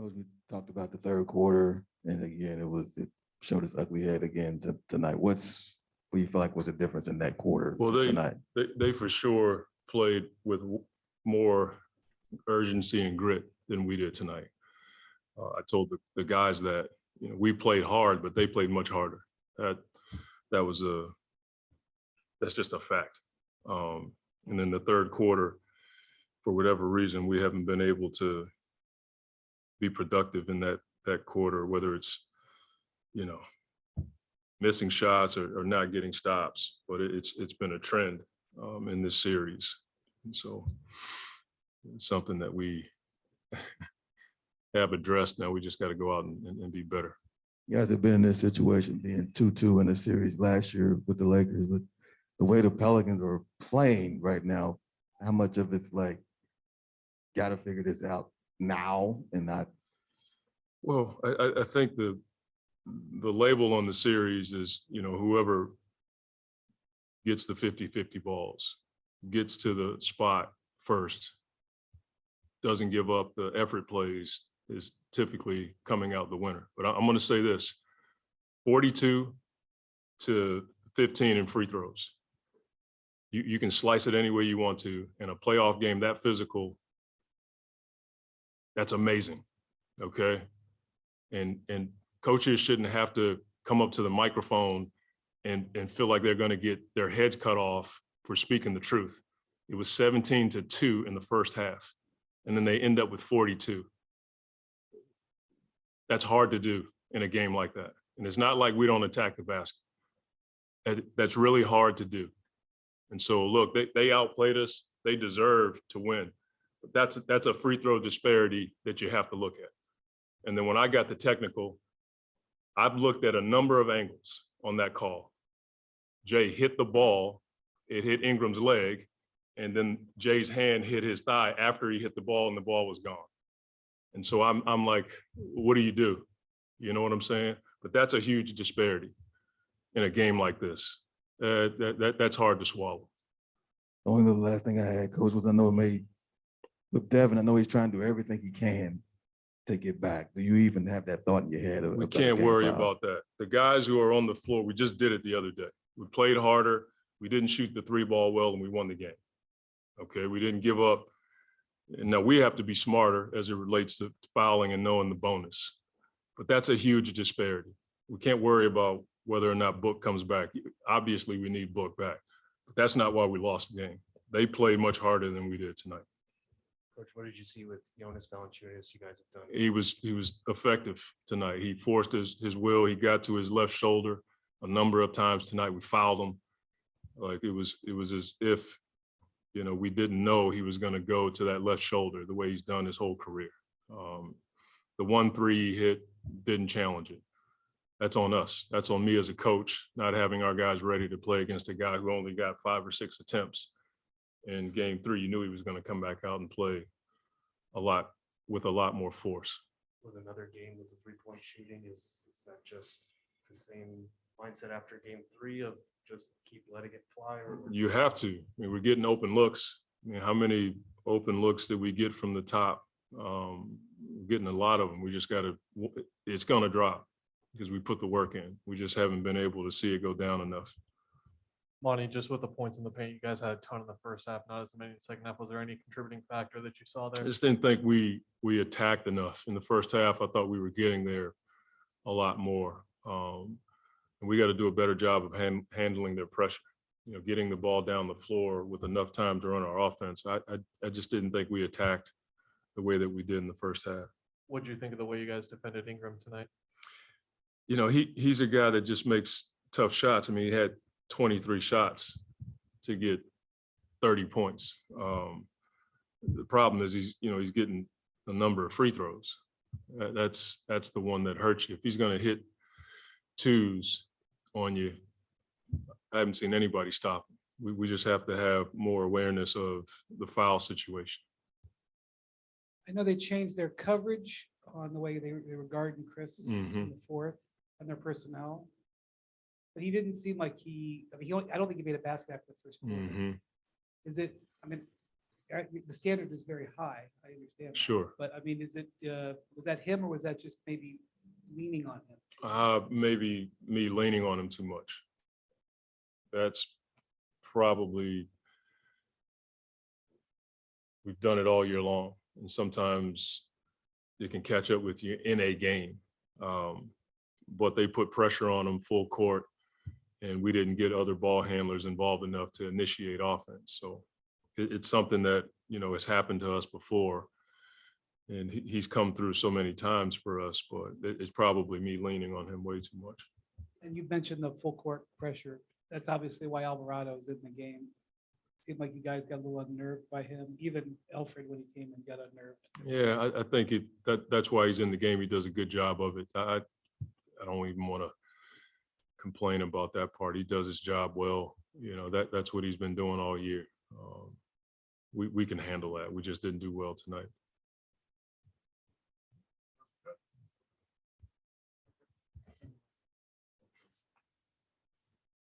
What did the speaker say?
Coach, we talked about the third quarter, and again, it showed its ugly head again tonight. What do you feel like was the difference in that quarter tonight? They for sure played with more urgency and grit than we did tonight. I told the guys that we played hard, but they played much harder. That's just a fact. And then the third quarter, for whatever reason, we haven't been able to be productive in that quarter, whether it's missing shots or not getting stops. But it's been a trend in this series, and so it's something that we have addressed. Now we just got to go out and be better. You guys have been in this situation, being 2-2 in the series last year with the Lakers, but the way the Pelicans are playing right now, how much of it's like, got to figure this out now and not? Well, I think the label on the series is, whoever gets the 50-50 balls, gets to the spot first, doesn't give up the effort plays, is typically coming out the winner. But I'm going to say this, 42 to 15 in free throws. You can slice it any way you want to. In a playoff game that physical, that's amazing, okay? And coaches shouldn't have to come up to the microphone and feel like they're going to get their heads cut off for speaking the truth. It was 17-2 in the first half, and then they end up with 42. That's hard to do in a game like that. And it's not like we don't attack the basket. That's really hard to do. And so, look, they outplayed us. They deserve to win. But that's a free throw disparity that you have to look at. And then when I got the technical, I've looked at a number of angles on that call. Jay hit the ball. It hit Ingram's leg. And then Jay's hand hit his thigh after he hit the ball, and the ball was gone. And so I'm like, what do you do? You know what I'm saying? But that's a huge disparity in a game like this. That's hard to swallow. Only the last thing I had, Coach, was I know it made with Devin. I know he's trying to do everything he can to get back. Do you even have that thought in your head? We can't worry about that. The guys who are on the floor, we just did it the other day. We played harder. We didn't shoot the 3-ball well, and we won the game. Okay, we didn't give up. And now we have to be smarter as it relates to fouling and knowing the bonus. But that's a huge disparity. We can't worry about whether or not Book comes back. Obviously, we need Book back. But that's not why we lost the game. They played much harder than we did tonight. Coach, what did you see with Jonas Valanciunas? You guys have done. He was effective tonight. He forced his will. He got to his left shoulder a number of times tonight. We fouled him. Like it was as if we didn't know he was going to go to that left shoulder the way he's done his whole career. The 1-3 he hit, didn't challenge it. That's on us. That's on me as a coach, not having our guys ready to play against a guy who only got 5 or 6 attempts. In game 3, you knew he was going to come back out and play with a lot more force. With another game with the 3-point shooting, is that just the same mindset after game 3 of just keep letting it fly? Or you have to. I mean, we're getting open looks. I mean, how many open looks did we get from the top? Getting a lot of them. We just got to. It's going to drop because we put the work in. We just haven't been able to see it go down enough. Monty, just with the points in the paint, you guys had a ton in the first half, not as many in the second half. Was there any contributing factor that you saw there? I just didn't think we attacked enough. In the first half, I thought we were getting there a lot more. And we got to do a better job of handling their pressure, getting the ball down the floor with enough time to run our offense. I just didn't think we attacked the way that we did in the first half. What did you think of the way you guys defended Ingram tonight? He's a guy that just makes tough shots. I mean, he had 23 shots to get 30 points. The problem is he's getting a number of free throws. That's the one that hurts you. If he's going to hit 2s on you, I haven't seen anybody stop him. We just have to have more awareness of the foul situation. I know they changed their coverage on the way they were guarding Chris in the fourth and their personnel. But he didn't seem like I don't think he made a basket after the first quarter. Is it, the standard is very high. I understand. that. Sure. But I mean, is it, was that him or was that just maybe leaning on him? Maybe me leaning on him too much. That's probably, we've done it all year long. And sometimes it can catch up with you in a game. But they put pressure on him full court, and we didn't get other ball handlers involved enough to initiate offense. So it's something that, has happened to us before. And he's come through so many times for us, but it's probably me leaning on him way too much. And you mentioned the full court pressure. That's obviously why Alvarado is in the game. Seemed like you guys got a little unnerved by him. Even Alfred, when he came in, got unnerved. Yeah, I think that's why he's in the game. He does a good job of it. I don't even want to complain about that part. He does his job well. That's what he's been doing all year. We can handle that. We just didn't do well tonight.